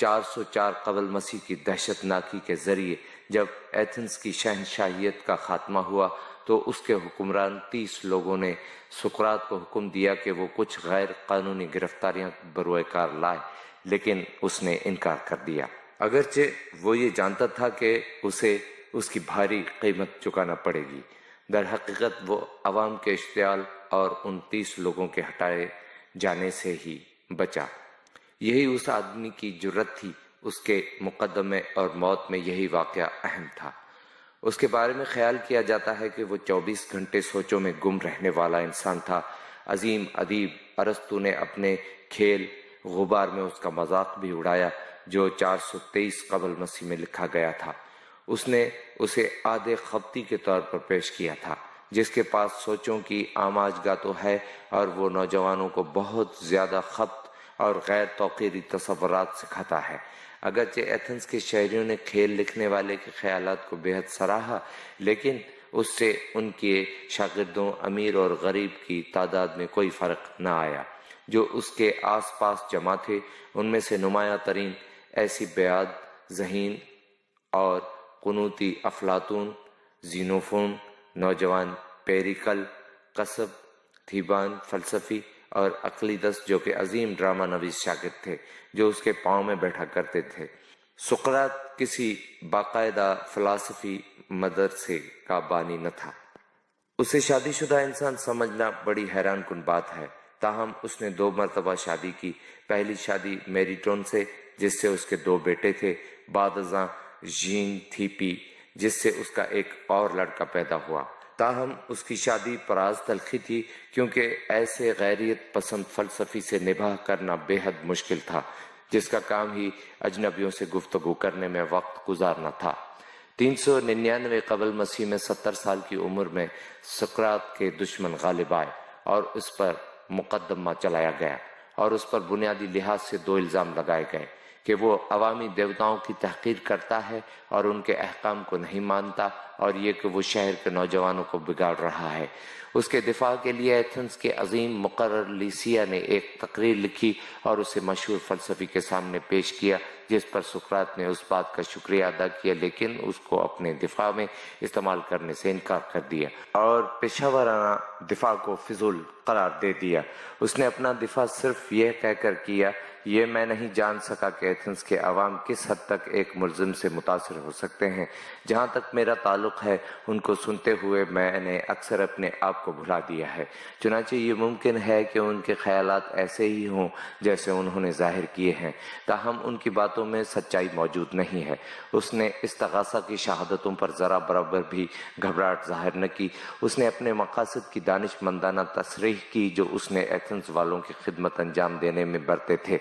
404 قبل مسیح کی دہشت ناکی کے ذریعے جب ایتھنز کی شہنشاہیت کا خاتمہ ہوا تو اس کے حکمران 30 لوگوں نے سقراط کو حکم دیا کہ وہ کچھ غیر قانونی گرفتاریاں بروئے کار لائے، لیکن اس نے انکار کر دیا، اگرچہ وہ یہ جانتا تھا کہ اسے اس کی بھاری قیمت چکانا پڑے گی۔ در حقیقت وہ عوام کے اشتعال اور ان 30 لوگوں کے ہٹائے جانے سے ہی بچا۔ یہی اس آدمی کی جرت تھی، اس کے مقدمے اور موت میں یہی واقعہ اہم تھا۔ اس کے بارے میں خیال کیا جاتا ہے کہ وہ 24 گھنٹے سوچوں میں گم رہنے والا انسان تھا۔ عظیم ادیب ارسطو نے اپنے کھیل غبار میں اس کا مذاق بھی اڑایا جو 423 قبل مسیح میں لکھا گیا تھا۔ اس نے اسے آدھے خبطی کے طور پر پیش کیا تھا، جس کے پاس سوچوں کی آماجگاہ تو ہے اور وہ نوجوانوں کو بہت زیادہ خبط اور غیر توقیری تصورات سکھاتا ہے۔ اگرچہ ایتھنز کے شہریوں نے کھیل لکھنے والے کے خیالات کو بے حد سراہا، لیکن اس سے ان کے شاگردوں امیر اور غریب کی تعداد میں کوئی فرق نہ آیا۔ جو اس کے آس پاس جمع تھے ان میں سے نمایاں ترین ایسی بیعاد ذہین اور قنوتی افلاطون، زینوفون، نوجوان پیریکل، قصب، تھیبان فلسفی اور اقلیدس جو کہ عظیم ڈرامہ نویس شاگرد تھے جو اس کے پاؤں میں بیٹھا کرتے تھے۔ سقراط کسی باقاعدہ فلسفی مدرسے کا بانی نہ تھا۔ اسے شادی شدہ انسان سمجھنا بڑی حیران کن بات ہے، تاہم اس نے 2 مرتبہ شادی کی۔ پہلی شادی میریٹون سے جس سے اس کے 2 بیٹے تھے، بعد ازاں ژین تھیپی جس سے اس کا ایک اور لڑکا پیدا ہوا۔ تاہم اس کی شادی پراز تلخی تھی کیونکہ ایسے غیریت پسند فلسفی سے نباہ کرنا بے حد مشکل تھا جس کا کام ہی اجنبیوں سے گفتگو کرنے میں وقت گزارنا تھا۔ 399 قبل مسیح میں 70 سال کی عمر میں سقراط کے دشمن غالب آئے اور اس پر مقدمہ چلایا گیا اور اس پر بنیادی لحاظ سے 2 الزام لگائے گئے کہ وہ عوامی دیوتاؤں کی تحقیر کرتا ہے اور ان کے احکام کو نہیں مانتا، اور یہ کہ وہ شہر کے نوجوانوں کو بگاڑ رہا ہے۔ اس کے دفاع کے لیے ایتھنز کے عظیم مقرر لیسیا نے ایک تقریر لکھی اور اسے مشہور فلسفی کے سامنے پیش کیا، جس پر سقراط نے اس بات کا شکریہ ادا کیا لیکن اس کو اپنے دفاع میں استعمال کرنے سے انکار کر دیا اور پیشہ ورانہ دفاع کو فضول قرار دے دیا۔ اس نے اپنا دفاع صرف یہ کہہ کر کیا، یہ میں نہیں جان سکا کہ ایتھنز کے عوام کس حد تک ایک ملزم سے متاثر ہو سکتے ہیں۔ جہاں تک میرا تعلق ہے ان کو سنتے ہوئے میں نے اکثر اپنے آپ کو بھلا دیا ہے، چنانچہ یہ ممکن ہے کہ ان کے خیالات ایسے ہی ہوں جیسے انہوں نے ظاہر کیے ہیں، تاہم ان کی باتوں میں سچائی موجود نہیں ہے۔ اس نے استغاثہ کی شہادتوں پر ذرا برابر بھی گھبراہٹ ظاہر نہ کی۔ اس نے اپنے مقاصد کی دانش مندانہ تصریح کی جو اس نے ایتھنز والوں کی خدمت انجام دینے میں برتے تھے۔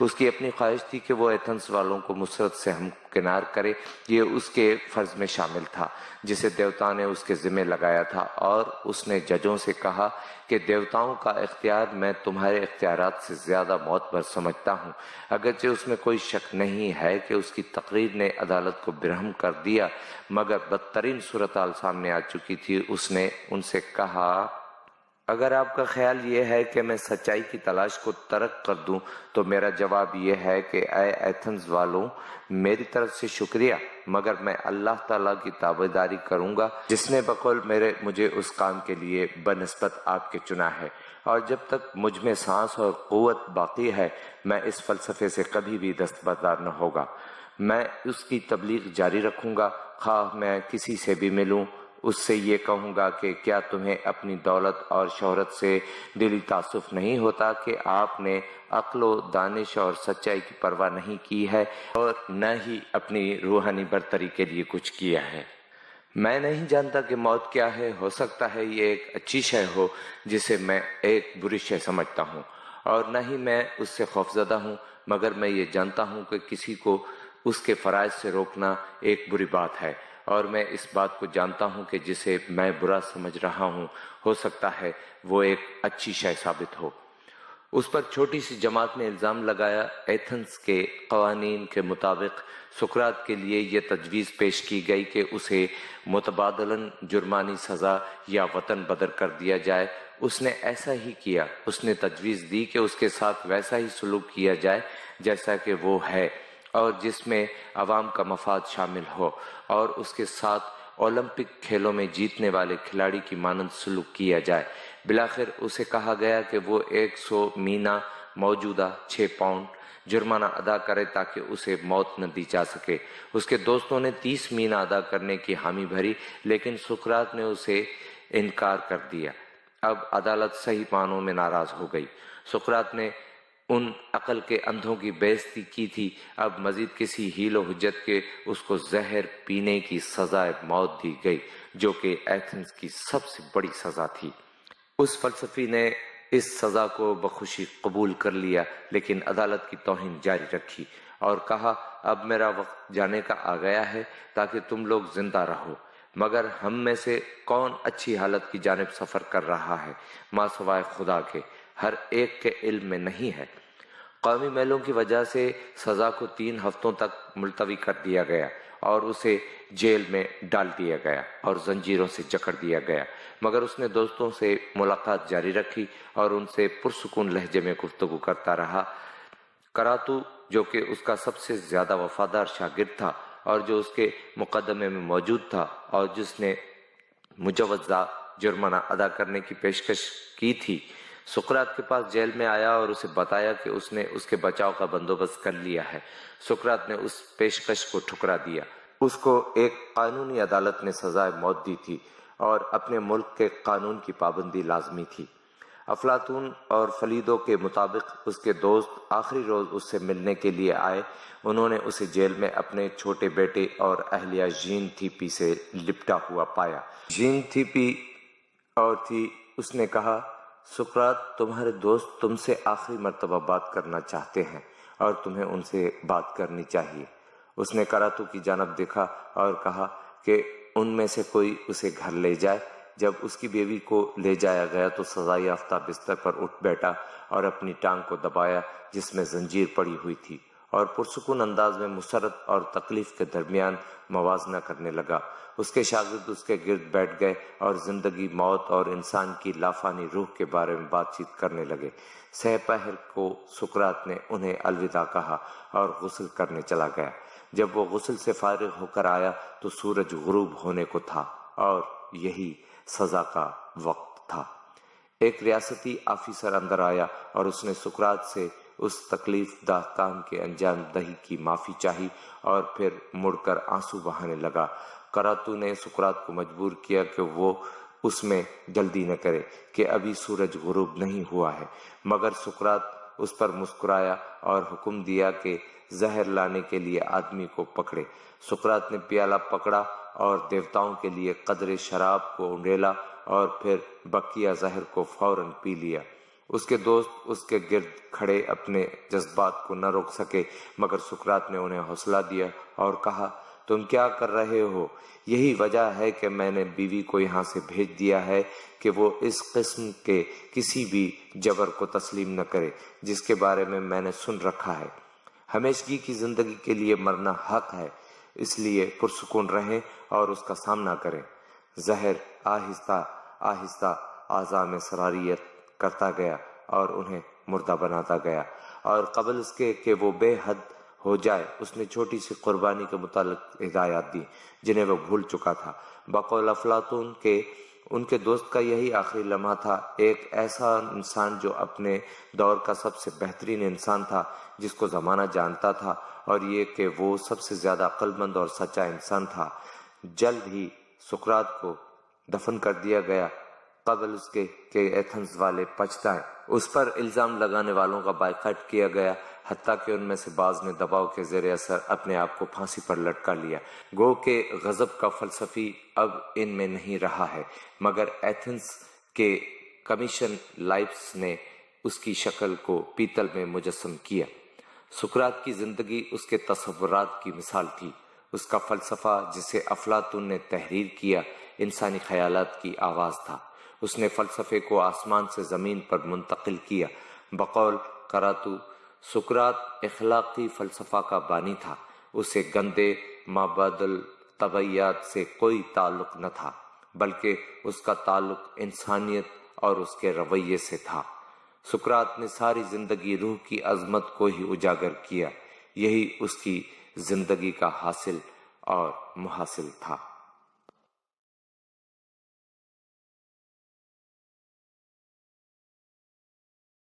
اس کی اپنی خواہش تھی کہ وہ ایتھنز والوں کو مسرت سے ہمکنار کرے، یہ اس کے فرض میں شامل تھا جسے دیوتا نے اس کے ذمہ لگایا تھا، اور اس نے ججوں سے کہا کہ دیوتاؤں کا اختیار میں تمہارے اختیارات سے زیادہ معتبر سمجھتا ہوں۔ اگرچہ اس میں کوئی شک نہیں ہے کہ اس کی تقریر نے عدالت کو برہم کر دیا، مگر بدترین صورتحال سامنے آ چکی تھی۔ اس نے ان سے کہا، اگر آپ کا خیال یہ ہے کہ میں سچائی کی تلاش کو ترک کر دوں تو میرا جواب یہ ہے کہ اے ایتھنز والوں، میری طرف سے شکریہ، مگر میں اللہ تعالیٰ کی تابعداری کروں گا جس نے بقول مجھے اس کام کے لیے بنسبت آپ کے چنا ہے، اور جب تک مجھ میں سانس اور قوت باقی ہے میں اس فلسفے سے کبھی بھی دستبردار نہ ہوگا۔ میں اس کی تبلیغ جاری رکھوں گا، خواہ میں کسی سے بھی ملوں۔ اس سے یہ کہوں گا کہ کیا تمہیں اپنی دولت اور شہرت سے دلی تعصف نہیں ہوتا کہ آپ نے عقل و دانش اور سچائی کی پرواہ نہیں کی ہے اور نہ ہی اپنی روحانی برتری کے لیے کچھ کیا ہے؟ میں نہیں جانتا کہ موت کیا ہے، ہو سکتا ہے یہ ایک اچھی شے ہو جسے میں ایک بری شے سمجھتا ہوں، اور نہ ہی میں اس سے خوفزدہ ہوں، مگر میں یہ جانتا ہوں کہ کسی کو اس کے فرائض سے روکنا ایک بری بات ہے، اور میں اس بات کو جانتا ہوں کہ جسے میں برا سمجھ رہا ہوں ہو سکتا ہے وہ ایک اچھی شے ثابت ہو۔ اس پر چھوٹی سی جماعت نے الزام لگایا، ایتھنز کے قوانین کے مطابق سقراط کے لیے یہ تجویز پیش کی گئی کہ اسے متبادلاً جرمانی سزا یا وطن بدر کر دیا جائے۔ اس نے ایسا ہی کیا۔ اس نے تجویز دی کہ اس کے ساتھ ویسا ہی سلوک کیا جائے جیسا کہ وہ ہے، اور جس میں عوام کا مفاد شامل ہو اور اس کے ساتھ اولمپک کھیلوں میں جیتنے والے کھلاڑی کی مانند سلوک کیا جائے۔ بالآخر اسے کہا گیا کہ وہ 100 مینا موجودہ 6 پاؤنڈ جرمانہ ادا کرے تاکہ اسے موت نہ دی جا سکے۔ اس کے دوستوں نے 30 مینا ادا کرنے کی حامی بھری، لیکن سقراط نے اسے انکار کر دیا۔ اب عدالت صحیح معنوں میں ناراض ہو گئی۔ سقراط نے ان عقل کے اندھوں کی بےعزتی کی تھی، اب مزید کسی حیل و حجت کے اس کو زہر پینے کی سزائے موت دی گئی، جو کہ ایتھنز کی سب سے بڑی سزا تھی۔ اس فلسفی نے اس سزا کو بخوشی قبول کر لیا، لیکن عدالت کی توہین جاری رکھی اور کہا اب میرا وقت جانے کا آ گیا ہے تاکہ تم لوگ زندہ رہو، مگر ہم میں سے کون اچھی حالت کی جانب سفر کر رہا ہے ما سوائے خدا کے، ہر ایک کے علم میں نہیں ہے۔ قومی میلوں کی وجہ سے سزا کو 3 ہفتوں تک ملتوی کر دیا گیا اور اسے جیل میں ڈال دیا گیا اور زنجیروں سے جکڑ دیا گیا، مگر اس نے دوستوں سے ملاقات جاری رکھی اور ان سے پرسکون لہجے میں گفتگو کرتا رہا۔ کراتو جو کہ اس کا سب سے زیادہ وفادار شاگرد تھا اور جو اس کے مقدمے میں موجود تھا اور جس نے مجوزہ جرمانہ ادا کرنے کی پیشکش کی تھی، سقراط کے پاس جیل میں آیا اور اسے بتایا کہ اس نے اس کے بچاؤ کا بندوبست کر لیا ہے۔ سقراط نے اس پیشکش کو ٹھکرا دیا۔ اس کو ایک قانونی عدالت نے سزائے موت دی تھی اور اپنے ملک کے قانون کی پابندی لازمی تھی۔ افلاطون اور فلیدو کے مطابق اس کے دوست آخری روز اس سے ملنے کے لیے آئے۔ انہوں نے اسے جیل میں اپنے چھوٹے بیٹے اور اہلیہ ژین تھیپی سے لپٹا ہوا پایا۔ ژین تھیپی اور تھی، اس نے کہا سقراط تمہارے دوست تم سے آخری مرتبہ بات کرنا چاہتے ہیں اور تمہیں ان سے بات کرنی چاہیے۔ اس نے کراتو کی جانب دیکھا اور کہا کہ ان میں سے کوئی اسے گھر لے جائے۔ جب اس کی بیوی کو لے جایا گیا تو سزا یافتہ بستر پر اٹھ بیٹھا اور اپنی ٹانگ کو دبایا جس میں زنجیر پڑی ہوئی تھی، اور پرسکون انداز میں مسرت اور تکلیف کے درمیان موازنہ کرنے لگا۔ اس کے شاگرد اس کے گرد بیٹھ گئے اور زندگی، موت اور انسان کی لافانی روح کے بارے میں بات چیت کرنے لگے۔ سہ پہر کو سقراط نے انہیں الوداع کہا اور غسل کرنے چلا گیا۔ جب وہ غسل سے فارغ ہو کر آیا تو سورج غروب ہونے کو تھا اور یہی سزا کا وقت تھا۔ ایک ریاستی آفیسر اندر آیا اور اس نے سقراط سے اس تکلیف دہ کام کے انجام دہی کی معافی چاہی اور پھر مڑ کر آنسو بہانے لگا۔ کراتو نے سقراط کو مجبور کیا کہ وہ اس میں جلدی نہ کرے کہ ابھی سورج غروب نہیں ہوا ہے، مگر سقراط اس پر مسکرایا اور حکم دیا کہ زہر لانے کے لیے آدمی کو پکڑے۔ سقراط نے پیالہ پکڑا اور دیوتاؤں کے لیے قدرے شراب کو انڈیلا اور پھر بقیہ زہر کو فوراً پی لیا۔ اس کے دوست اس کے گرد کھڑے اپنے جذبات کو نہ روک سکے، مگر سقراط نے انہیں حوصلہ دیا اور کہا تم کیا کر رہے ہو؟ یہی وجہ ہے کہ میں نے بیوی کو یہاں سے بھیج دیا ہے کہ وہ اس قسم کے کسی بھی جبر کو تسلیم نہ کرے جس کے بارے میں نے سن رکھا ہے۔ ہمیشگی کی زندگی کے لیے مرنا حق ہے، اس لیے پرسکون رہیں اور اس کا سامنا کریں۔ زہر آہستہ آہستہ اعضاء میں سراریت کرتا گیا اور انہیں مردہ بناتا گیا، اور قبل اس کے کہ وہ بے حد ہو جائے اس نے چھوٹی سی قربانی کے متعلق ہدایات دی جنہیں وہ بھول چکا تھا۔ بقول افلاطون کے ان کے دوست کا یہی آخری لمحہ تھا، ایک ایسا انسان جو اپنے دور کا سب سے بہترین انسان تھا، جس کو زمانہ جانتا تھا، اور یہ کہ وہ سب سے زیادہ عقل مند اور سچا انسان تھا۔ جلد ہی سقراط کو دفن کر دیا گیا قبل اس کے کہ ایتھنز والے پچھتائیں۔ اس پر الزام لگانے والوں کا بائیکاٹ کیا گیا، حتیٰ کہ ان میں سے بعض نے دباؤ کے زیر اثر اپنے آپ کو پھانسی پر لٹکا لیا۔ گو کہ غضب کا فلسفی اب ان میں نہیں رہا ہے، مگر ایتھنز کے کمیشن لائفس نے اس کی شکل کو پیتل میں مجسم کیا۔ سقراط کی زندگی اس کے تصورات کی مثال تھی۔ اس کا فلسفہ جسے افلاطون نے تحریر کیا انسانی خیالات کی آواز تھا۔ اس نے فلسفے کو آسمان سے زمین پر منتقل کیا۔ بقول کراتو سقراط اخلاقی فلسفہ کا بانی تھا، اسے گندے مابعد الطبیعیات سے کوئی تعلق نہ تھا، بلکہ اس کا تعلق انسانیت اور اس کے رویے سے تھا۔ سقراط نے ساری زندگی روح کی عظمت کو ہی اجاگر کیا۔ یہی اس کی زندگی کا حاصل اور محاصل تھا۔